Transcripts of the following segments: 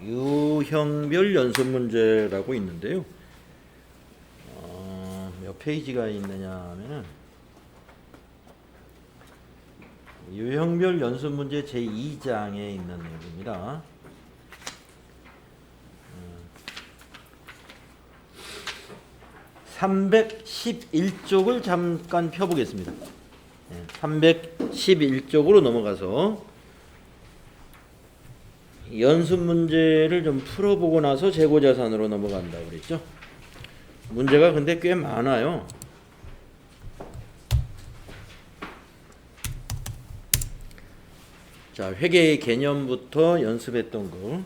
유형별 연습 문제라고 있는데요. 몇 페이지가 있느냐 하면은 유형별 연습 문제 제2장에 있는 내용입니다. 311쪽을 잠깐 펴보겠습니다. 311쪽으로 넘어가서 연습 문제를 좀 풀어보고 나서 재고자산으로 넘어간다고 그랬죠. 문제가 근데 꽤 많아요. 자, 회계의 개념부터 연습했던 거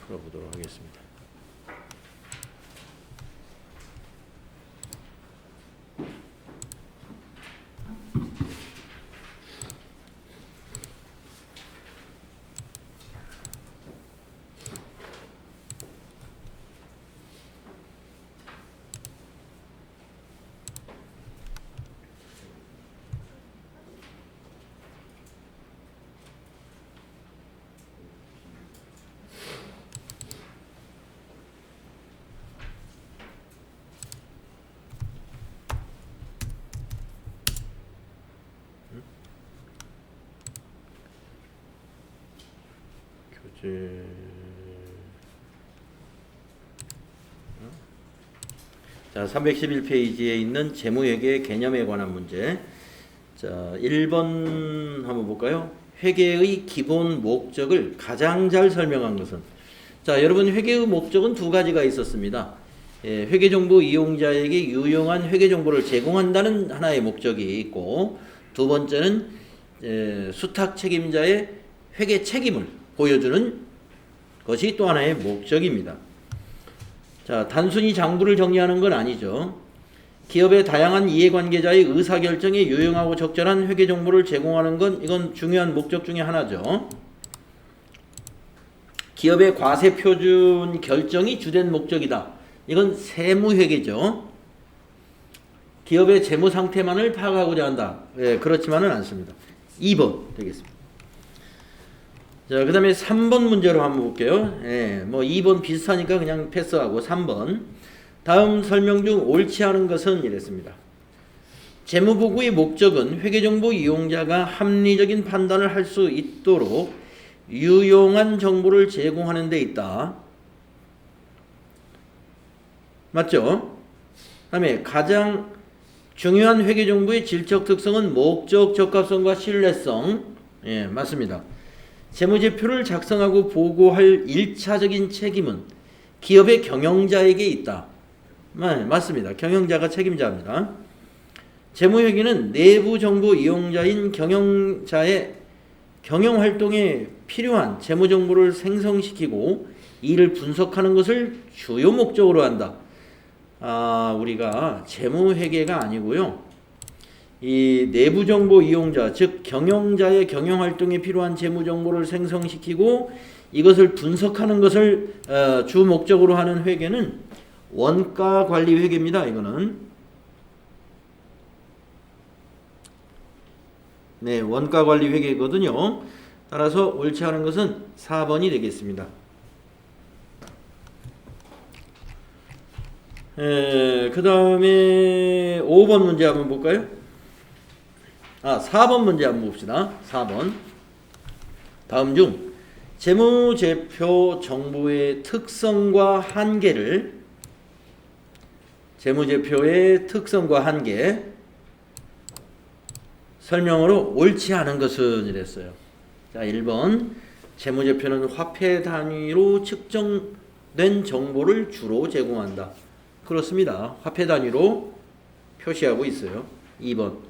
풀어보도록 하겠습니다. 자, 311페이지에 있는 재무회계 개념에 관한 문제. 자, 1번 한번 볼까요? 회계의 기본 목적을 가장 잘 설명한 것은. 자, 여러분 회계의 목적은 두 가지가 있었습니다. 회계정보 이용자에게 유용한 회계정보를 제공한다는 하나의 목적이 있고, 두 번째는 수탁 책임자의 회계 책임을 보여주는 것이 또 하나의 목적입니다. 자, 단순히 장부를 정리하는 건 아니죠. 기업의 다양한 이해관계자의 의사결정에 유용하고 적절한 회계 정보를 제공하는 건 이건 중요한 목적 중에 하나죠. 기업의 과세 표준 결정이 주된 목적이다. 이건 세무회계죠. 기업의 재무 상태만을 파악하고자 한다. 그렇지만은 않습니다. 2번 되겠습니다. 자, 그 다음에 3번 문제로 한번 볼게요. 뭐 2번 비슷하니까 그냥 패스하고 3번. 다음 설명 중 옳지 않은 것은 이랬습니다. 재무보고의 목적은 회계정보 이용자가 합리적인 판단을 할 수 있도록 유용한 정보를 제공하는 데 있다. 맞죠? 그 다음에 가장 중요한 회계정보의 질적 특성은 목적, 적합성과 신뢰성. 맞습니다. 재무제표를 작성하고 보고할 1차적인 책임은 기업의 경영자에게 있다. 맞습니다. 경영자가 책임자입니다. 재무회계는 내부 정보 이용자인 경영자의 경영활동에 필요한 재무정보를 생성시키고 이를 분석하는 것을 주요 목적으로 한다. 우리가 재무회계가 아니고요. 이 내부정보 이용자, 즉 경영자의 경영활동에 필요한 재무정보를 생성시키고 이것을 분석하는 것을 주 목적으로 하는 회계는 원가관리회계입니다. 이거는 원가관리회계거든요. 따라서 옳지 않은 것은 4번이 되겠습니다. 그 다음에 5번 문제 한번 볼까요? 4번 문제 한번 봅시다. 4번. 다음 중 재무제표 정보의 특성과 한계를 재무제표의 특성과 한계 설명으로 옳지 않은 것은 이랬어요. 자, 1번. 재무제표는 화폐 단위로 측정된 정보를 주로 제공한다. 그렇습니다. 화폐 단위로 표시하고 있어요. 2번.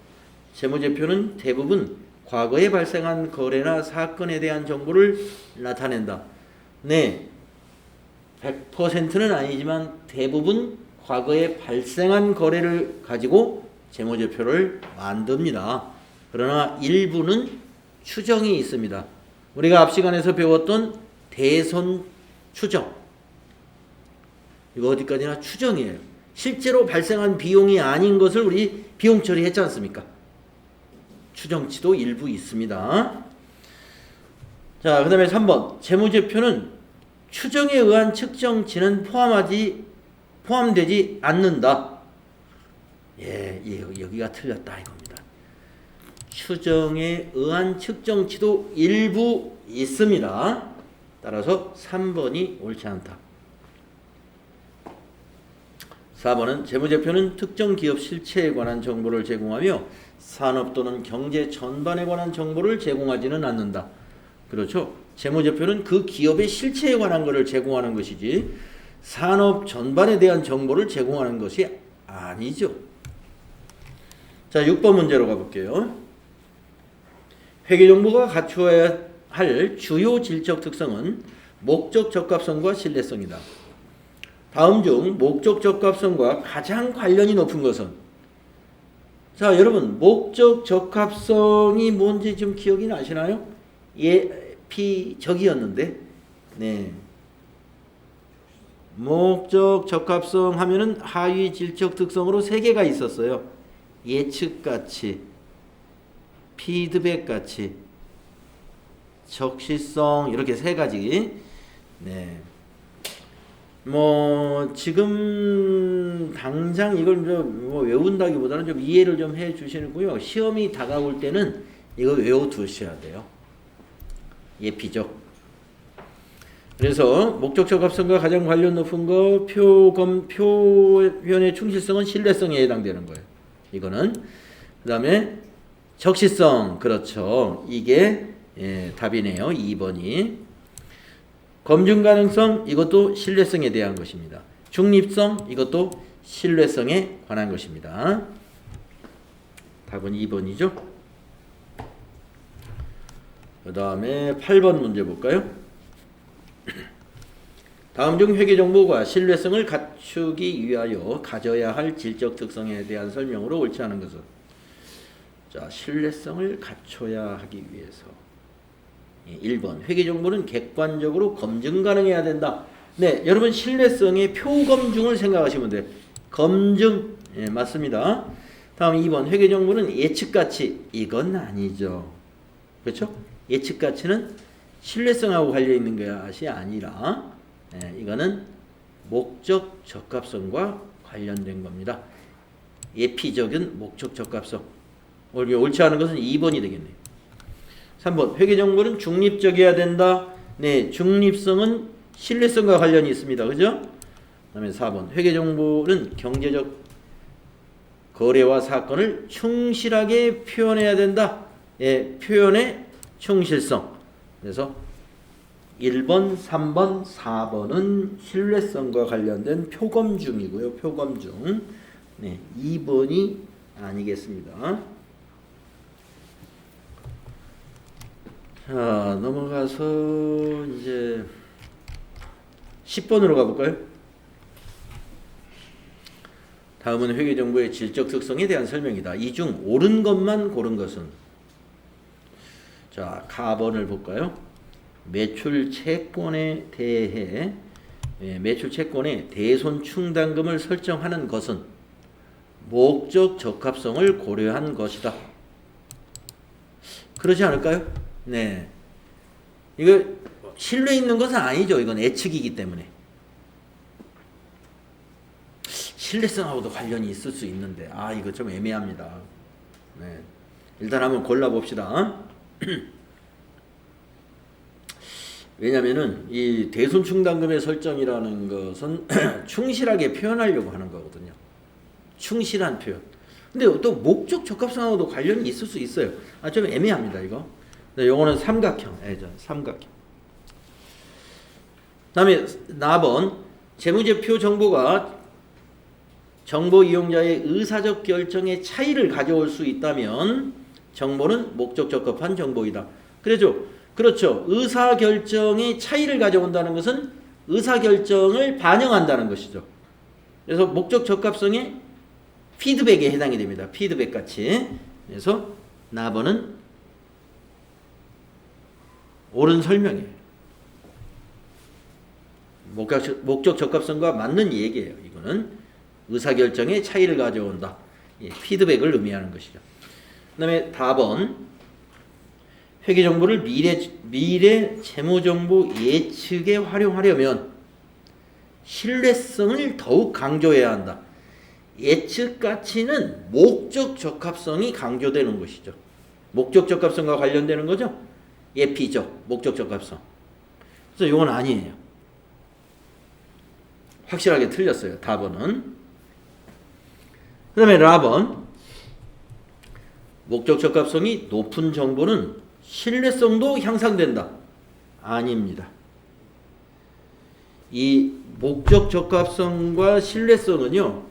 재무제표는 대부분 과거에 발생한 거래나 사건에 대한 정보를 나타낸다. 100%는 아니지만 대부분 과거에 발생한 거래를 가지고 재무제표를 만듭니다. 그러나 일부는 추정이 있습니다. 우리가 앞 시간에서 배웠던 대손 추정. 이거 어디까지나 추정이에요. 실제로 발생한 비용이 아닌 것을 우리 비용 처리했지 않습니까? 추정치도 일부 있습니다. 자, 그 다음에 3번. 재무제표는 추정에 의한 측정치는 포함되지 않는다. 예, 여기가 틀렸다 이겁니다. 추정에 의한 측정치도 일부 있습니다. 따라서 3번이 옳지 않다. 4번은 재무제표는 특정 기업 실체에 관한 정보를 제공하며 산업 또는 경제 전반에 관한 정보를 제공하지는 않는다. 그렇죠. 재무제표는 그 기업의 실체에 관한 것을 제공하는 것이지 산업 전반에 대한 정보를 제공하는 것이 아니죠. 자, 6번 문제로 가볼게요. 회계정보가 갖추어야 할 주요 질적 특성은 목적 적합성과 신뢰성이다. 다음 중 목적 적합성과 가장 관련이 높은 것은? 자, 여러분 목적 적합성이 뭔지 좀 기억이 나시나요? 저기였는데, 네. 목적 적합성 하면은 하위 질적 특성으로 3개가 있었어요. 예측가치, 피드백가치, 적시성, 이렇게 3가지. 네. 뭐 지금 당장 이걸 뭐 외운다기보다는 좀 이해를 좀 해 주시고요. 시험이 다가올 때는 이거 외워 두셔야 돼요. 예피죠. 그래서 목적 적합성과 가장 관련 높은 거 표현의 충실성은 신뢰성에 해당되는 거예요. 이거는. 그 다음에 적시성, 그렇죠. 이게 답이네요. 2번이. 검증 가능성, 이것도 신뢰성에 대한 것입니다. 중립성, 이것도 신뢰성에 관한 것입니다. 답은 2번이죠. 그 다음에 8번 문제 볼까요? 다음 중 회계정보가 신뢰성을 갖추기 위하여 가져야 할 질적 특성에 대한 설명으로 옳지 않은 것은? 자, 신뢰성을 갖춰야 하기 위해서. 1번. 회계정보는 객관적으로 검증 가능해야 된다. 네, 여러분 신뢰성의 표검증을 생각하시면 돼요. 검증. 예, 맞습니다. 다음 2번. 회계정보는 예측가치. 이건 아니죠. 그렇죠? 예측가치는 신뢰성하고 관련있는 것이 아니라 이거는 목적 적합성과 관련된 겁니다. 예피적인 목적 적합성. 옳지 않은 것은 2번이 되겠네요. 3번. 회계정보는 중립적이어야 된다. 네, 중립성은 신뢰성과 관련이 있습니다. 그죠? 그 다음에 4번. 회계정보는 경제적 거래와 사건을 충실하게 표현해야 된다. 예, 표현의 충실성. 그래서 1번, 3번, 4번은 신뢰성과 관련된 표검중이고요. 표검중. 네, 2번이 아니겠습니다. 자, 넘어가서 이제 10번으로 가볼까요? 다음은 회계정보의 질적 특성에 대한 설명이다. 이 중 옳은 것만 고른 것은? 자, 가번을 볼까요? 매출 채권에 대해 매출 채권의 대손 충당금을 설정하는 것은 목적 적합성을 고려한 것이다. 그러지 않을까요? 네. 이거 신뢰 있는 것은 아니죠. 이건 예측이기 때문에. 신뢰성하고도 관련이 있을 수 있는데 이거 좀 애매합니다. 네. 일단 한번 골라봅시다. 왜냐면은 이 대손충당금의 설정이라는 것은 충실하게 표현하려고 하는 거거든요. 충실한 표현. 근데 또 목적 적합성하고도 관련이 있을 수 있어요. 좀 애매합니다, 이거. 요거는 삼각형. 삼각형. 다음에 4번. 재무제표 정보가 정보 이용자의 의사적 결정에 차이를 가져올 수 있다면 정보는 목적 적합한 정보이다. 그렇죠. 의사결정에 차이를 가져온다는 것은 의사결정을 반영한다는 것이죠. 그래서 목적 적합성의 피드백에 해당이 됩니다. 피드백 같이. 그래서 4번은 옳은 설명이에요. 목적 적합성과 맞는 얘기예요. 이거는 의사결정에 차이를 가져온다. 피드백을 의미하는 것이죠. 그 다음에 4번. 회계 정보를 미래 재무 정보 예측에 활용하려면 신뢰성을 더욱 강조해야 한다. 예측 가치는 목적 적합성이 강조되는 것이죠. 목적 적합성과 관련되는 거죠. 예피적, 목적 적합성. 그래서 이건 아니에요. 확실하게 틀렸어요. 답은. 그 다음에 라번. 목적 적합성이 높은 정보는 신뢰성도 향상된다. 아닙니다. 이 목적 적합성과 신뢰성은요,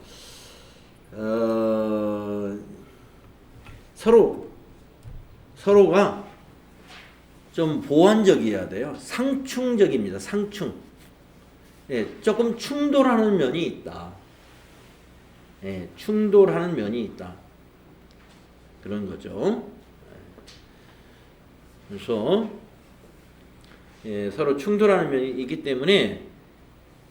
서로가 좀 보완적이어야 돼요. 상충적입니다. 상충. 예, 조금 충돌하는 면이 있다. 예, 충돌하는 면이 있다. 그런 거죠. 그래서 예, 서로 충돌하는 면이 있기 때문에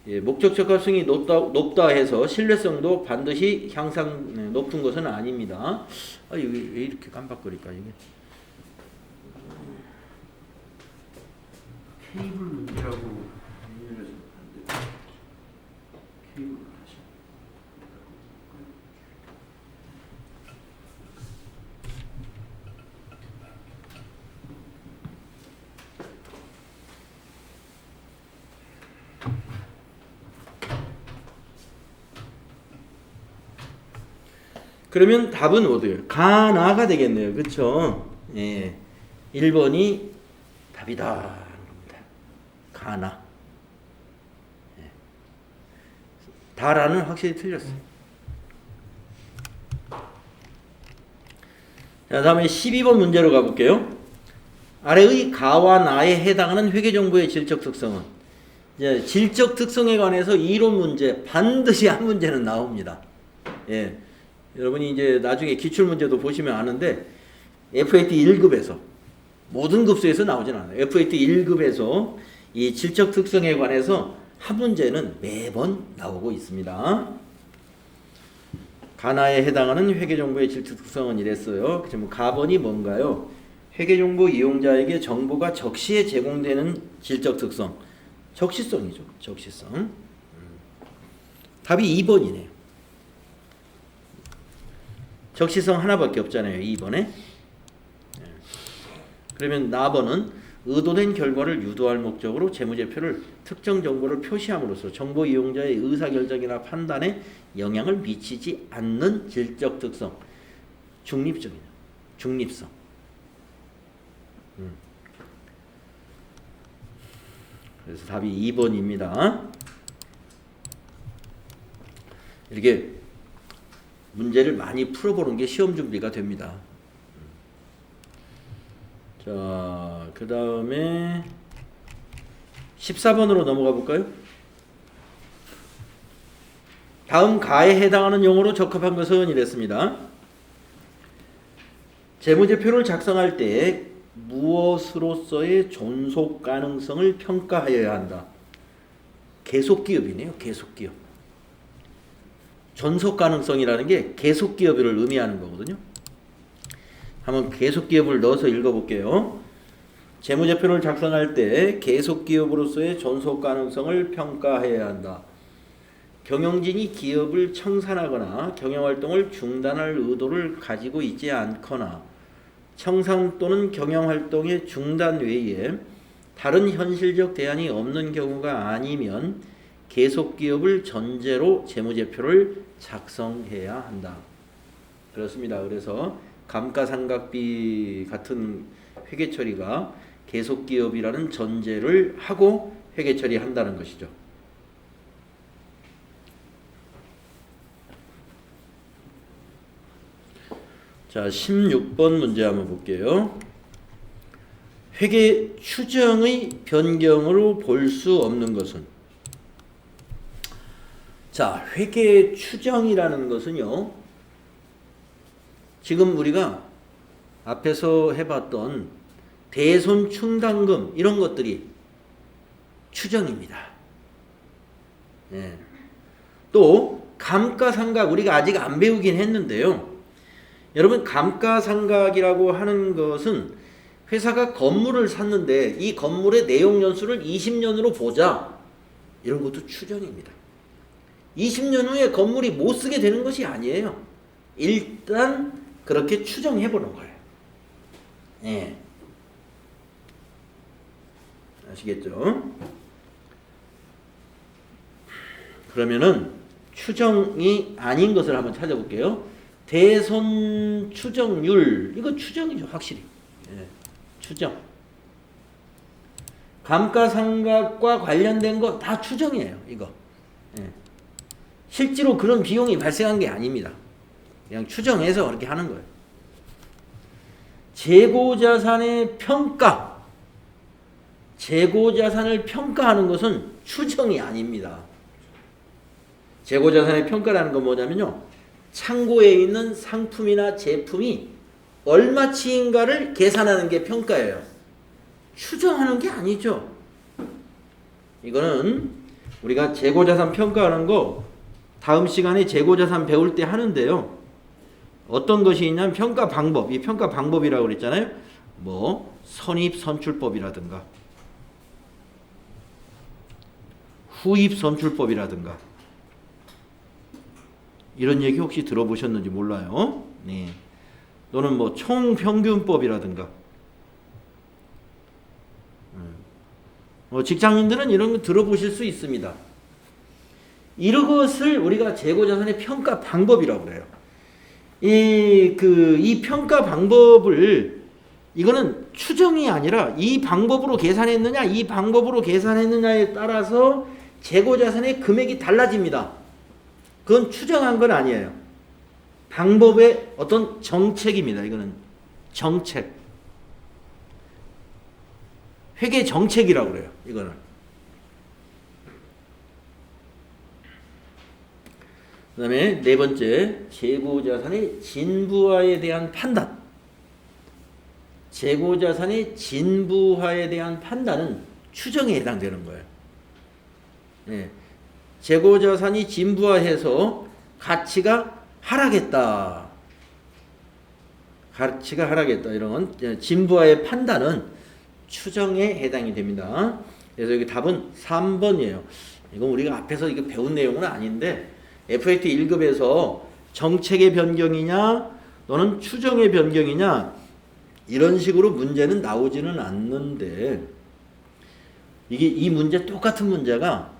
예, 목적 적합성이 높다 해서 신뢰성도 반드시 높은 것은 아닙니다. 아, 이게 왜 이렇게 깜빡거릴까 이게? 케이블 문제라고 케이블 다시. 그러면 답은 어디예요? 가나가 되겠네요. 그렇죠? 예. 1번이 답이다. 가나. 예. 다라는 확실히 틀렸어요. 자, 다음에 12번 문제로 가볼게요. 아래의 가와 나에 해당하는 회계정보의 질적 특성은, 이제 질적 특성에 관해서 이론 문제 반드시 한 문제는 나옵니다. 예. 여러분이 이제 나중에 기출문제도 보시면 아는데 FAT 1급에서 모든 급수에서 나오진 않아요. FAT 1급에서 이 질적 특성에 관해서 한 문제는 매번 나오고 있습니다. 가나에 해당하는 회계정보의 질적 특성은 이랬어요. 그럼 가번이 뭔가요? 회계정보 이용자에게 정보가 적시에 제공되는 질적 특성. 적시성이죠. 적시성. 답이 2번이네요. 적시성 하나밖에 없잖아요. 2번에. 그러면 나번은 의도된 결과를 유도할 목적으로 재무제표를 특정 정보를 표시함으로써 정보 이용자의 의사결정이나 판단에 영향을 미치지 않는 질적 특성. 중립적이죠. 중립성. 그래서 답이 2번입니다. 이렇게 문제를 많이 풀어보는 게 시험 준비가 됩니다. 자, 그 다음에 14번으로 넘어가 볼까요? 다음 가에 해당하는 용어로 적합한 것은 이랬습니다. 재무제표를 작성할 때 무엇으로서의 존속 가능성을 평가하여야 한다. 계속기업이네요. 계속기업. 존속 가능성이라는 게 계속기업을 의미하는 거거든요. 한번 계속기업을 넣어서 읽어볼게요. 재무제표를 작성할 때 계속기업으로서의 존속 가능성을 평가해야 한다. 경영진이 기업을 청산하거나 경영활동을 중단할 의도를 가지고 있지 않거나 청산 또는 경영활동의 중단 외에 다른 현실적 대안이 없는 경우가 아니면 계속기업을 전제로 재무제표를 작성해야 한다. 그렇습니다. 그래서 감가상각비 같은 회계처리가 계속기업이라는 전제를 하고 회계처리한다는 것이죠. 자, 16번 문제 한번 볼게요. 회계 추정의 변경으로 볼 수 없는 것은? 자, 회계 추정이라는 것은요, 지금 우리가 앞에서 해봤던 대손 충당금 이런 것들이 추정입니다. 예. 또 감가상각 우리가 아직 안 배우긴 했는데요. 여러분 감가상각이라고 하는 것은 회사가 건물을 샀는데 이 건물의 내용 연수를 20년으로 보자. 이런 것도 추정입니다. 20년 후에 건물이 못 쓰게 되는 것이 아니에요. 일단 그렇게 추정해 보는 거예요. 예. 아시겠죠? 그러면은 추정이 아닌 것을 한번 찾아볼게요. 대손 추정률, 이거 추정이죠, 확실히. 예. 추정. 감가상각과 관련된 거 다 추정이에요, 이거. 예. 실제로 그런 비용이 발생한 게 아닙니다. 그냥 추정해서 그렇게 하는 거예요. 재고자산의 평가. 재고자산을 평가하는 것은 추정이 아닙니다. 재고자산의 평가라는 건 뭐냐면요, 창고에 있는 상품이나 제품이 얼마치인가를 계산하는 게 평가예요. 추정하는 게 아니죠. 이거는 우리가 재고자산 평가하는 거 다음 시간에 재고자산 배울 때 하는데요. 어떤 것이 있냐면 평가 방법, 이 평가 방법이라고 그랬잖아요. 뭐 선입선출법이라든가 후입선출법이라든가 이런 얘기 혹시 들어보셨는지 몰라요. 네. 또는 뭐 총평균법이라든가 직장인들은 이런 거 들어보실 수 있습니다. 이것을 우리가 재고자산의 평가 방법이라고 그래요. 이 평가 방법을, 이거는 추정이 아니라 이 방법으로 계산했느냐 이 방법으로 계산했느냐에 따라서 재고자산의 금액이 달라집니다. 그건 추정한 건 아니에요. 방법의 어떤 정책입니다. 이거는 정책, 회계 정책이라고 그래요. 이거는. 그 다음에 네 번째, 재고자산의 진부화에 대한 판단. 재고자산의 진부화에 대한 판단은 추정에 해당되는 거예요. 네. 재고자산이 진부화해서 가치가 하락했다. 가치가 하락했다. 이런 진부화의 판단은 추정에 해당이 됩니다. 그래서 여기 답은 3번이에요. 이건 우리가 앞에서 이거 배운 내용은 아닌데 FAT 1급에서 정책의 변경이냐 또는 추정의 변경이냐 이런 식으로 문제는 나오지는 않는데, 이 문제 똑같은 문제가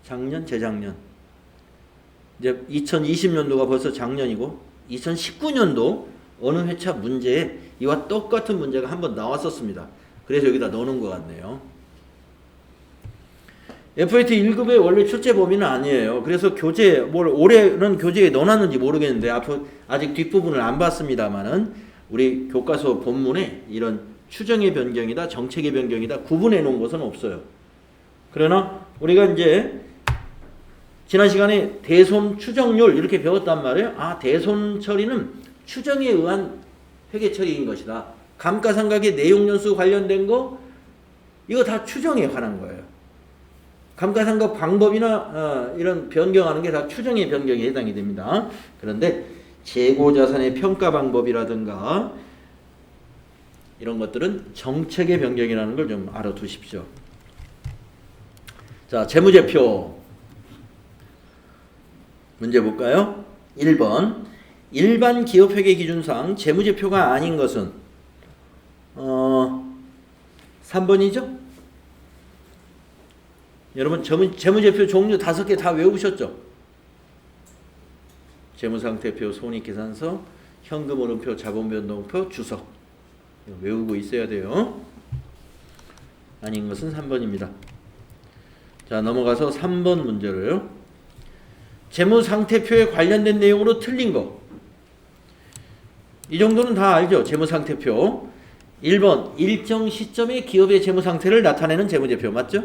작년, 재작년, 이제 2020년도가 벌써 작년이고 2019년도 어느 회차 문제에 이와 똑같은 문제가 한번 나왔었습니다. 그래서 여기다 넣어놓은 것 같네요. FAT 1급의 원래 출제 범위는 아니에요. 그래서 교재, 올해는 교재에 넣어놨는지 모르겠는데 아직 뒷부분을 안 봤습니다만은 우리 교과서 본문에 이런 추정의 변경이다, 정책의 변경이다 구분해 놓은 것은 없어요. 그러나 우리가 이제 지난 시간에 대손 추정률 이렇게 배웠단 말이에요. 대손 처리는 추정에 의한 회계 처리인 것이다. 감가상각의 내용 연수 관련된 거 이거 다 추정에 관한 거예요. 감가상각 방법이나 이런 변경하는 게 다 추정의 변경에 해당이 됩니다. 그런데 재고자산의 평가 방법이라든가 이런 것들은 정책의 변경이라는 걸 좀 알아두십시오. 자, 재무제표 문제 볼까요? 1번 일반 기업회계 기준상 재무제표가 아닌 것은 3번이죠? 여러분 재무제표 종류 5개 다 외우셨죠? 재무상태표, 손익계산서, 현금흐름표, 자본변동표, 주석 외우고 있어야 돼요. 아닌 것은 3번입니다. 자, 넘어가서 3번 문제로요. 재무상태표에 관련된 내용으로 틀린 거. 이 정도는 다 알죠? 재무상태표. 1번 일정 시점에 기업의 재무상태를 나타내는 재무제표 맞죠?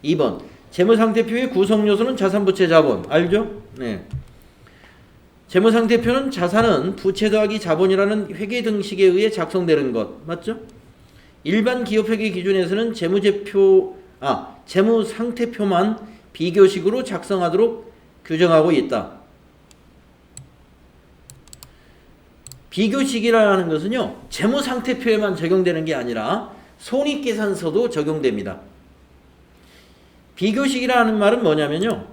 2번 재무상태표의 구성요소는 자산부채 자본 알죠? 네. 재무상태표는 자산은 부채 더하기 자본이라는 회계 등식에 의해 작성되는 것 맞죠? 일반 기업회계 기준에서는 재무상태표만 비교식으로 작성하도록 규정하고 있다. 비교식이라는 것은요, 재무상태표에만 적용되는 게 아니라 손익계산서도 적용됩니다. 비교식이라는 말은 뭐냐면요,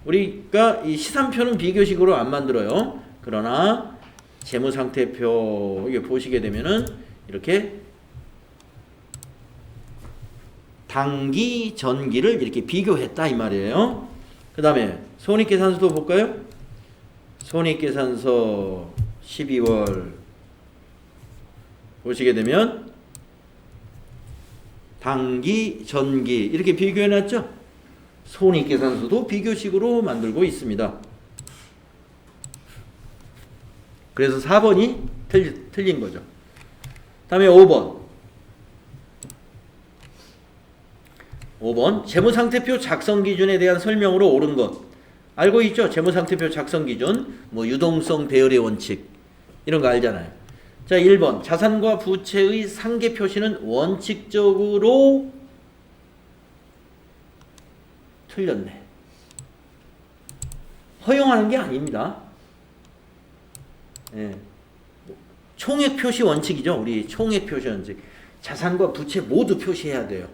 우리가 이 시산표는 비교식으로 안 만들어요. 그러나 재무상태표 이게 보시게 되면은 이렇게 당기 전기를 이렇게 비교했다 이 말이에요. 그 다음에 손익계산서도 볼까요? 손익계산서 12월 보시게 되면 당기 전기 이렇게 비교해놨죠. 손익계산서도 비교식으로 만들고 있습니다. 그래서 4번이 틀린 거죠. 다음에 5번 재무상태표 작성 기준에 대한 설명으로 옳은 것. 알고 있죠? 재무상태표 작성 기준, 뭐 유동성 배열의 원칙 이런 거 알잖아요. 자, 1번 자산과 부채의 상계 표시는 원칙적으로 틀렸네. 허용하는 게 아닙니다. 예. 총액 표시 원칙이죠. 우리 총액 표시 원칙. 자산과 부채 모두 표시해야 돼요.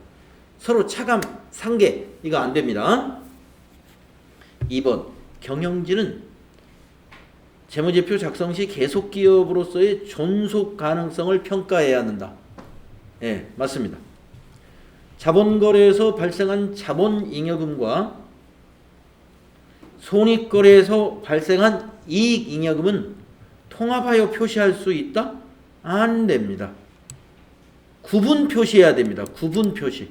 서로 차감, 상계 이거 안 됩니다. 2번 경영진은 재무제표 작성 시 계속기업으로서의 존속 가능성을 평가해야 한다. 예, 맞습니다. 자본거래에서 발생한 자본잉여금과 손익거래에서 발생한 이익잉여금은 통합하여 표시할 수 있다? 안 됩니다. 구분 표시해야 됩니다. 구분 표시.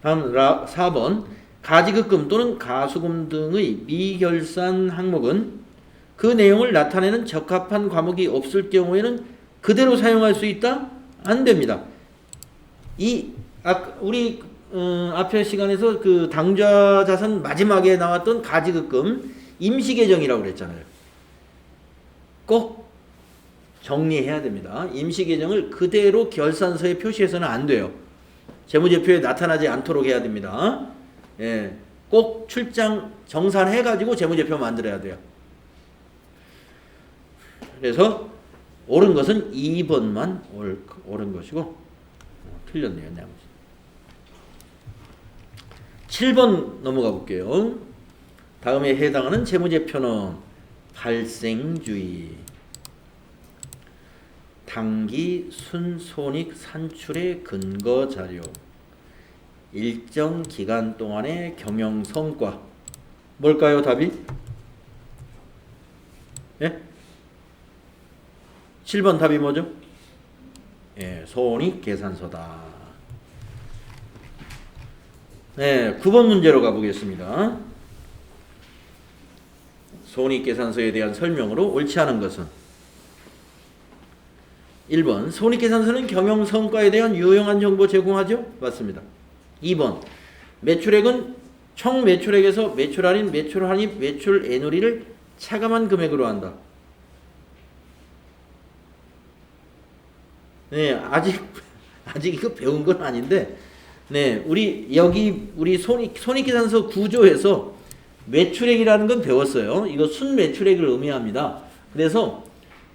다음 4번 가지급금 또는 가수금 등의 미결산 항목은 그 내용을 나타내는 적합한 과목이 없을 경우에는 그대로 사용할 수 있다? 안 됩니다. 우리 앞에 시간에서 그 당좌 자산 마지막에 나왔던 가지급금 임시계정이라고 그랬잖아요. 꼭 정리해야 됩니다. 임시계정을 그대로 결산서에 표시해서는 안 돼요. 재무제표에 나타나지 않도록 해야 됩니다. 예, 꼭 출장 정산해가지고 재무제표 만들어야 돼요. 그래서 옳은 것은 2번만 옳은 것이고 틀렸네요. 7번 넘어가 볼게요. 다음에 해당하는 재무제표는 발생주의, 당기 순손익 산출의 근거 자료, 일정 기간 동안의 경영 성과. 뭘까요, 답이? 예? 7번 답이 뭐죠? 예, 손익계산서다. 네, 9번 문제로 가보겠습니다. 손익계산서에 대한 설명으로 옳지 않은 것은 1번 손익계산서는 경영성과에 대한 유용한 정보 제공하죠? 맞습니다. 2번 매출액은 총 매출액에서 매출 할인, 매출 환입, 매출 애누리를 차감한 금액으로 한다. 네, 아직 이거 배운 건 아닌데, 네, 우리 손익계산서 구조에서 매출액이라는 건 배웠어요. 이거 순매출액을 의미합니다. 그래서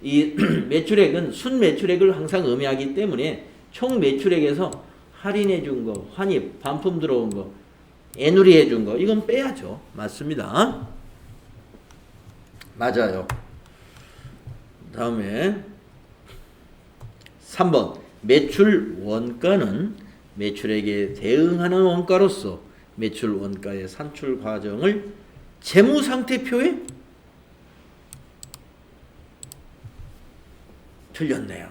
이 매출액은 순매출액을 항상 의미하기 때문에 총 매출액에서 할인해 준 거, 환입, 반품 들어온 거, 애누리 해준 거 이건 빼야죠. 맞습니다. 맞아요. 다음에 3번 매출 원가는 매출액에 대응하는 원가로서 매출 원가의 산출 과정을 재무상태표에 틀렸네요.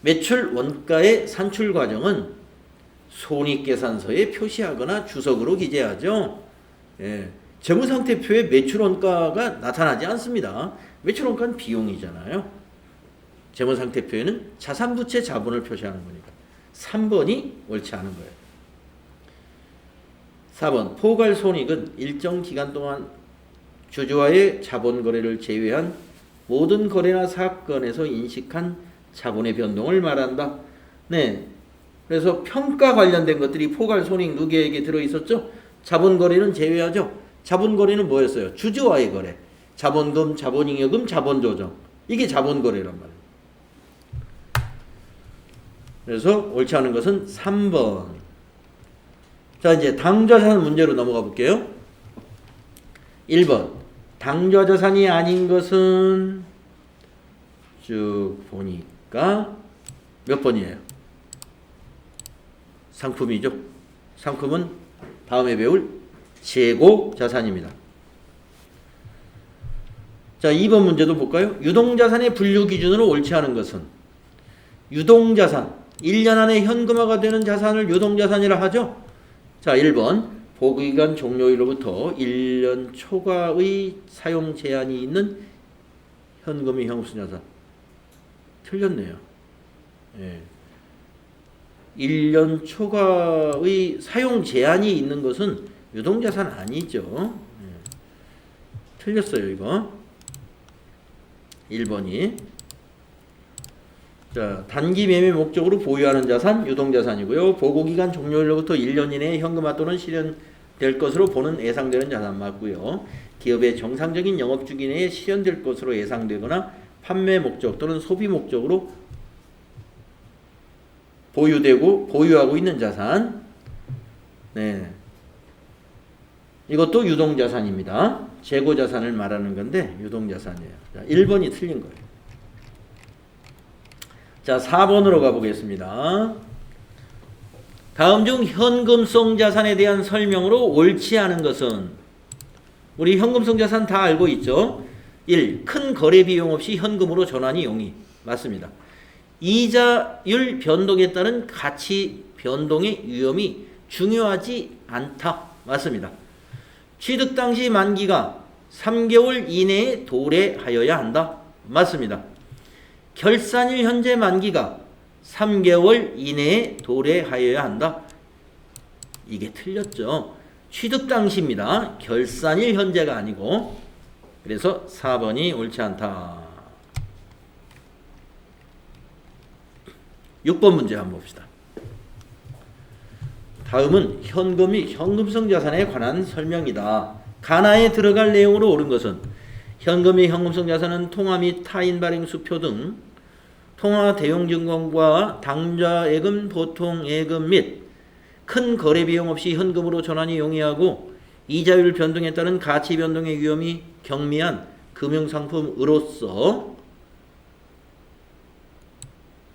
매출 원가의 산출 과정은 손익계산서에 표시하거나 주석으로 기재하죠. 예, 재무상태표에 매출 원가가 나타나지 않습니다. 매출 원가는 비용이잖아요. 재무상태표에는 자산부채 자본을 표시하는 거니까 3번이 옳지 않은 거예요. 4번 포괄손익은 일정 기간 동안 주주와의 자본거래를 제외한 모든 거래나 사건에서 인식한 자본의 변동을 말한다. 네, 그래서 평가 관련된 것들이 포괄손익 누계액에 들어있었죠. 자본거래는 제외하죠. 자본거래는 뭐였어요? 주주와의 거래. 자본금, 자본잉여금, 자본조정. 이게 자본거래란 말이에요. 그래서 옳지 않은 것은 3번. 자, 이제 당좌자산 문제로 넘어가 볼게요. 1번. 당좌자산이 아닌 것은 쭉 보니까 몇 번이에요? 상품이죠. 상품은 다음에 배울 재고자산입니다. 자, 2번 문제도 볼까요? 유동자산의 분류 기준으로 옳지 않은 것은 유동자산, 1년 안에 현금화가 되는 자산을 유동자산이라 하죠. 자, 1번 보기간 종료일로부터 1년 초과의 사용 제한이 있는 현금의 형수자산. 틀렸네요. 예. 1년 초과의 사용 제한이 있는 것은 유동자산 아니죠. 예. 틀렸어요, 이거. 1번이. 자, 단기 매매 목적으로 보유하는 자산, 유동자산이고요. 보고기간 종료일로부터 1년 이내에 현금화 또는 실현될 것으로 보는 예상되는 자산 맞고요. 기업의 정상적인 영업주기 내에 실현될 것으로 예상되거나 판매 목적 또는 소비 목적으로 보유하고 있는 자산. 네. 이것도 유동자산입니다. 재고자산을 말하는 건데 유동자산이에요. 자, 1번이 틀린 거예요. 자, 4번으로 가보겠습니다. 다음 중 현금성 자산에 대한 설명으로 옳지 않은 것은, 우리 현금성 자산 다 알고 있죠. 1. 큰 거래 비용 없이 현금으로 전환이 용이. 맞습니다. 이자율 변동에 따른 가치 변동의 위험이 중요하지 않다. 맞습니다. 취득 당시 만기가 3개월 이내에 도래하여야 한다. 맞습니다. 결산일 현재 만기가 3개월 이내에 도래하여야 한다. 이게 틀렸죠. 취득 당시입니다. 결산일 현재가 아니고. 그래서 4번이 옳지 않다. 6번 문제 한번 봅시다. 다음은 현금이 현금성 자산에 관한 설명이다. 가나에 들어갈 내용으로 옳은 것은 현금의 현금성 자산은 통화 및 타인 발행 수표 등 통화 대용증권과 당좌예금, 보통예금 및 큰 거래 비용 없이 현금으로 전환이 용이하고 이자율 변동에 따른 가치 변동의 위험이 경미한 금융상품으로서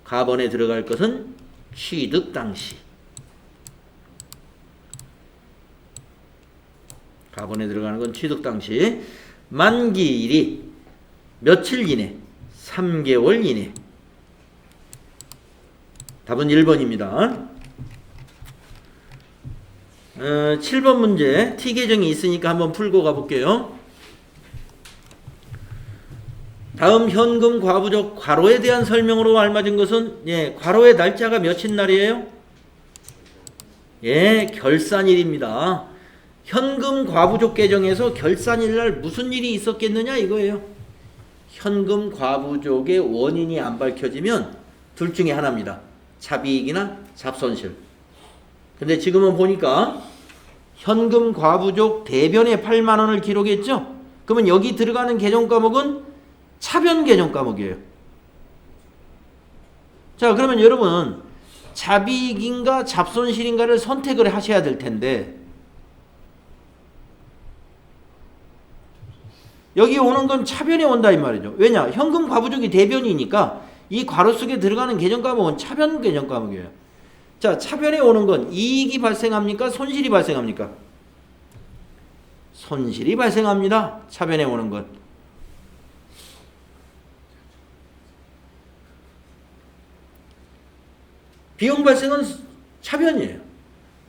가번에 들어갈 것은 취득 당시. 가번에 들어가는 건 취득 당시. 만기일이 며칠 이내? 3개월 이내. 답은 1번입니다. 7번 문제 T계정이 있으니까 한번 풀고 가볼게요. 다음 현금 과부족 과로에 대한 설명으로 알맞은 것은, 과로의 날짜가 며칠 날이에요? 결산일입니다. 현금 과부족 계정에서 결산일 날 무슨 일이 있었겠느냐 이거예요. 현금 과부족의 원인이 안 밝혀지면 둘 중에 하나입니다. 차비익이나 잡손실. 근데 지금은 보니까 현금 과부족 대변에 8만 원을 기록했죠? 그러면 여기 들어가는 계정 과목은 차변 계정 과목이에요. 자, 그러면 여러분 차비익인가 잡손실인가를 선택을 하셔야 될 텐데, 여기 오는 건 차변에 온다 이 말이죠. 왜냐? 현금 과부족이 대변이니까 이 괄호 속에 들어가는 계정 과목은 차변 계정 과목이에요. 자, 차변에 오는 건 이익이 발생합니까? 손실이 발생합니까? 손실이 발생합니다. 차변에 오는 건. 비용 발생은 차변이에요.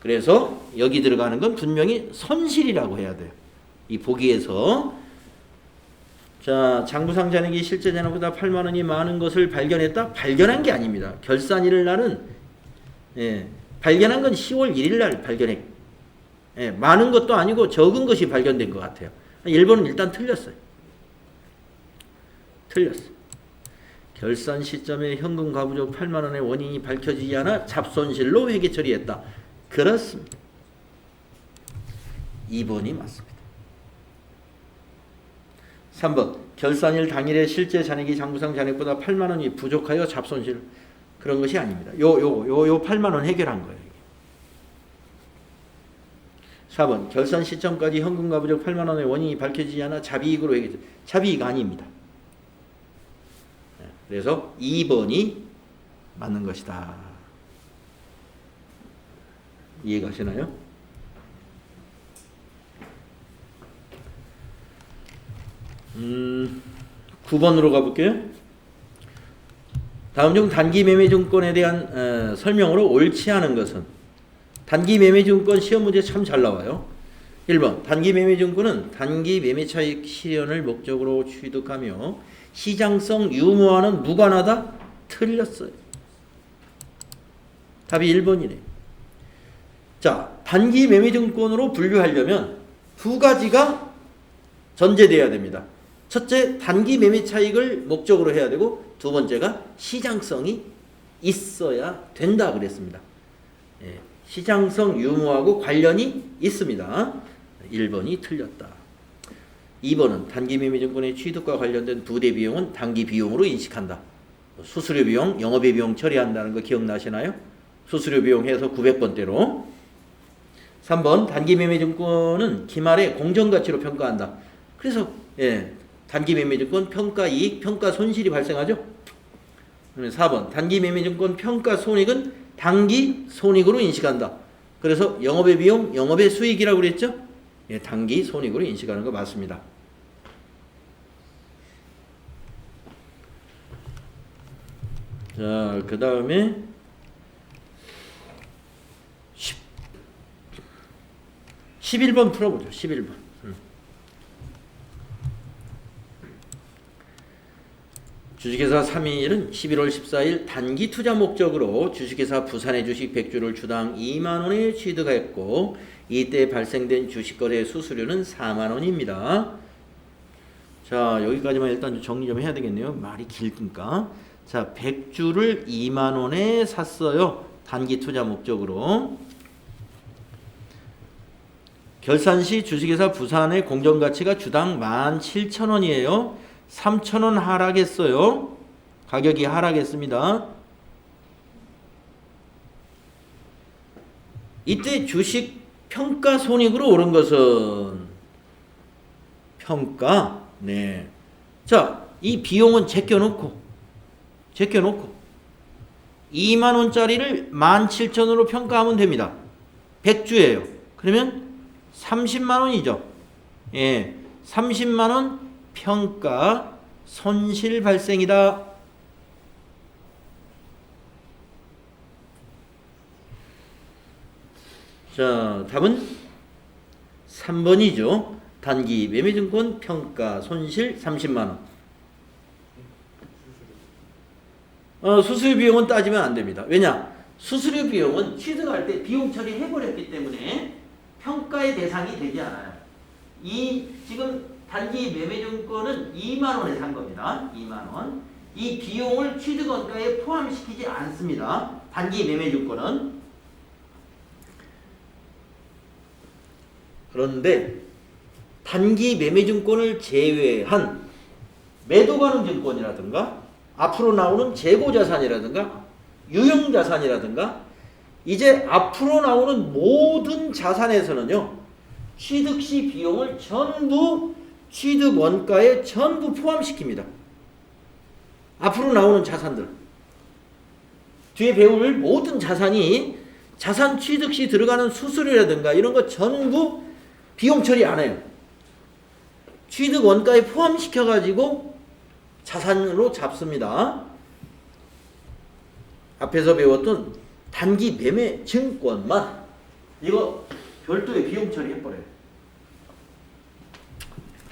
그래서 여기 들어가는 건 분명히 손실이라고 해야 돼요. 이 보기에서. 자, 장부상 잔액이 실제 잔액보다 8만 원이 많은 것을 발견했다? 발견한 게 아닙니다. 결산일 날은, 발견한 건 10월 1일 날 발견했. 많은 것도 아니고 적은 것이 발견된 것 같아요. 1번은 일단 틀렸어요. 틀렸어요. 결산 시점에 현금 과부족 8만 원의 원인이 밝혀지지 않아 잡손실로 회계 처리했다. 그렇습니다. 2번이 맞습니다. 3번 결산일 당일에 실제 잔액이 장부상 잔액보다 8만 원이 부족하여 잡손실 그런 것이 아닙니다. 요 8만 원 해결한 거예요. 4번 결산 시점까지 현금과 부족 8만 원의 원인이 밝혀지지 않아 자비익으로 해결. 자비익 아닙니다. 그래서 2번이 맞는 것이다. 이해가시나요? 9번으로 가볼게요. 다음 중 단기매매증권에 대한 설명으로 옳지 않은 것은 단기매매증권 시험 문제 참 잘 나와요. 1번 단기매매증권은 단기매매차익 실현을 목적으로 취득하며 시장성 유무와는 무관하다? 틀렸어요. 답이 1번이네. 자, 단기매매증권으로 분류하려면 두 가지가 전제돼야 됩니다. 첫째, 단기매매차익을 목적으로 해야 되고 두 번째가 시장성이 있어야 된다 그랬습니다. 예, 시장성 유무하고 관련이 있습니다. 1번이 틀렸다. 2번은 단기매매증권의 취득과 관련된 부대 비용은 단기 비용으로 인식한다. 수수료 비용, 영업의 비용 처리한다는 거 기억나시나요? 수수료 비용 해서 900번대로. 3번 단기매매증권은 기말에 공정가치로 평가한다. 그래서 단기매매증권 평가이익, 평가손실이 발생하죠. 4번 단기매매증권 평가손익은 단기손익으로 인식한다. 그래서 영업의 비용, 영업의 수익이라고 그랬죠. 단기손익으로 인식하는 거 맞습니다. 자, 그 다음에 11번 풀어보죠. 11번. 주식회사 3일은 11월 14일 단기 투자 목적으로 주식회사 부산의 주식 100주를 주당 2만원에 취득했고 이때 발생된 주식거래 수수료는 4만원입니다. 자, 여기까지만 일단 정리 좀 해야 되겠네요. 말이 길니까. 자, 100주를 2만원에 샀어요. 단기 투자 목적으로. 결산 시 주식회사 부산의 공정가치가 주당 17,000원이에요. 3,000원 하락했어요. 가격이 하락했습니다. 이때 주식 평가손익으로 오른 것은 평가. 네. 자, 이 비용은 제껴놓고 2만원짜리를 17,000원으로 평가하면 됩니다. 100주예요. 그러면 30만원이죠. 예, 30만원 평가 손실 발생이다. 자, 답은 3번이죠. 단기 매매증권 평가 손실 30만원. 수수료 비용은 따지면 안 됩니다. 왜냐? 수수료 비용은 취득할 때 비용 처리해버렸기 때문에 평가의 대상이 되지 않아요. 지금 단기 매매증권은 2만원에 산 겁니다. 2만원. 이 비용을 취득원가에 포함시키지 않습니다. 단기 매매증권은. 그런데 단기 매매증권을 제외한 매도가능증권이라든가 앞으로 나오는 재고자산이라든가 유형자산이라든가 이제 앞으로 나오는 모든 자산에서는요. 취득시 비용을 전부 취득 원가에 전부 포함시킵니다. 앞으로 나오는 자산들. 뒤에 배울 모든 자산이 자산 취득시 들어가는 수수료라든가 이런 거 전부 비용 처리 안 해요. 취득 원가에 포함시켜가지고 자산으로 잡습니다. 앞에서 배웠던 단기 매매 증권만 이거 별도의 비용 처리해버려요.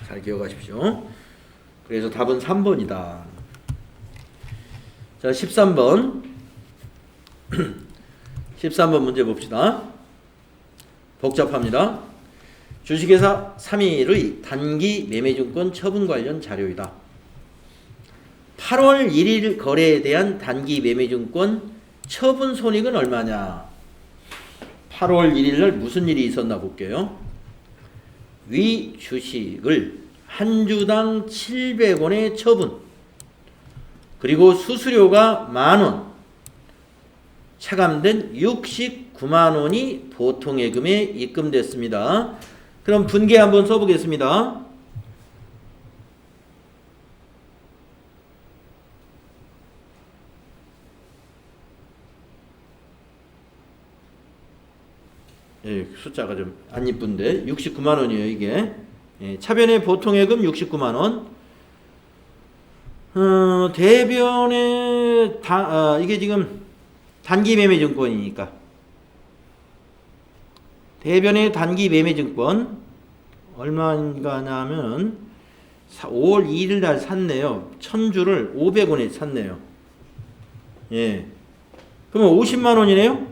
잘 기억하십시오. 그래서 답은 3번이다. 자, 13번 13번 문제 봅시다. 복잡합니다. 주식회사 3일의 단기 매매증권 처분 관련 자료이다. 8월 1일 거래에 대한 단기 매매증권 처분 손익은 얼마냐? 8월 1일 날 무슨 일이 있었나 볼게요. 위 주식을 한 주당 700원의 처분, 그리고 수수료가 10,000원, 차감된 69만 원이 보통예금에 입금됐습니다. 그럼 분계 한번 써보겠습니다. 예, 숫자가 좀 안 이쁜데 69만 원이에요 이게. 예, 차변의 보통예금 69만 원. 대변의 이게 지금 단기매매증권이니까 대변의 단기매매증권 얼마인가 하면 5월 2일 날 샀네요. 1000주를 500원에 샀네요. 예. 그러면 50만 원이네요.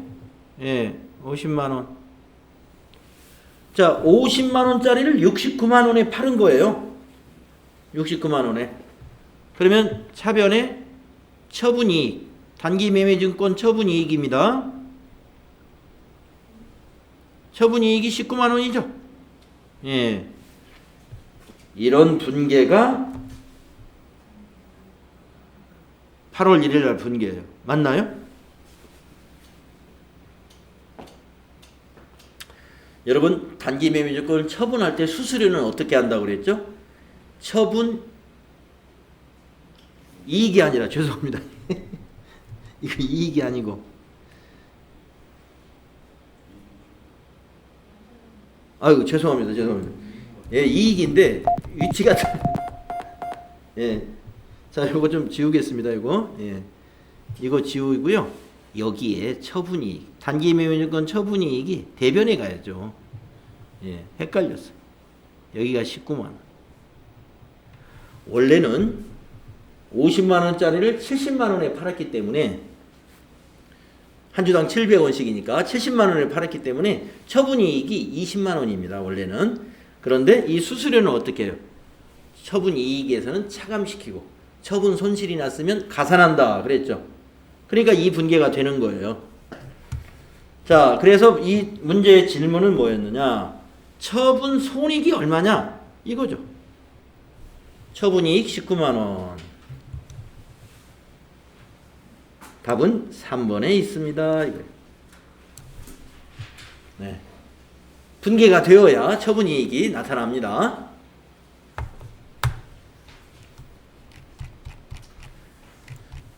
예, 50만 원. 자, 50만 원짜리를 69만 원에 파는 거예요. 69만 원에. 그러면 차변의 처분이익, 단기매매증권 처분이익입니다. 처분이익이 19만 원이죠. 예. 이런 분계가 8월 1일 날 분계예요. 맞나요? 여러분, 단기매매증권을 처분할 때 수수료는 어떻게 한다고 그랬죠? 처분 이익이 아니라, 죄송합니다. 이거 이익이 아니고, 아이고 죄송합니다. 예, 이익인데 위치가 예, 자, 이거 좀 지우겠습니다. 이거 예, 이거 지우고요. 여기에 처분이익, 단기매매증권 처분이익이 대변에 가야죠. 예, 헷갈렸어요. 여기가 19만 원. 원래는 50만 원짜리를 70만 원에 팔았기 때문에 한 주당 700원씩이니까 70만 원에 팔았기 때문에 처분이익이 20만 원입니다. 원래는. 그런데 이 수수료는 어떻게 해요? 처분이익에서는 차감시키고 처분 손실이 났으면 가산한다 그랬죠. 그러니까 이 분계가 되는 거예요. 자, 그래서 이 문제의 질문은 뭐였느냐? 처분 손익이 얼마냐? 이거죠. 처분이익 19만 원. 답은 3번에 있습니다. 이거예요. 네. 분계가 되어야 처분이익이 나타납니다.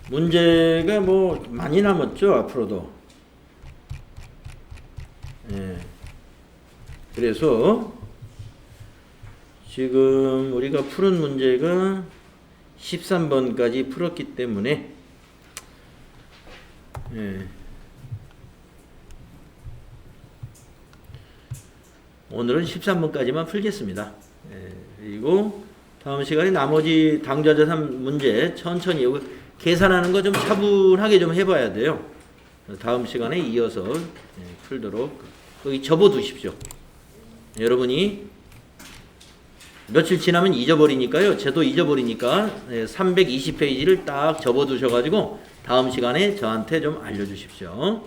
문제가 뭐 많이 남았죠, 앞으로도. 예. 그래서 지금 우리가 푸른 문제가 13번까지 풀었기 때문에 예. 오늘은 13번까지만 풀겠습니다. 예. 그리고 다음 시간에 나머지 당좌자산 문제 천천히 계산하는 거 좀 차분하게 좀 해봐야 돼요. 다음 시간에 이어서 풀도록 거기 접어두십시오. 여러분이 며칠 지나면 잊어버리니까요. 저도 잊어버리니까 320페이지를 딱 접어두셔가지고 다음 시간에 저한테 좀 알려주십시오.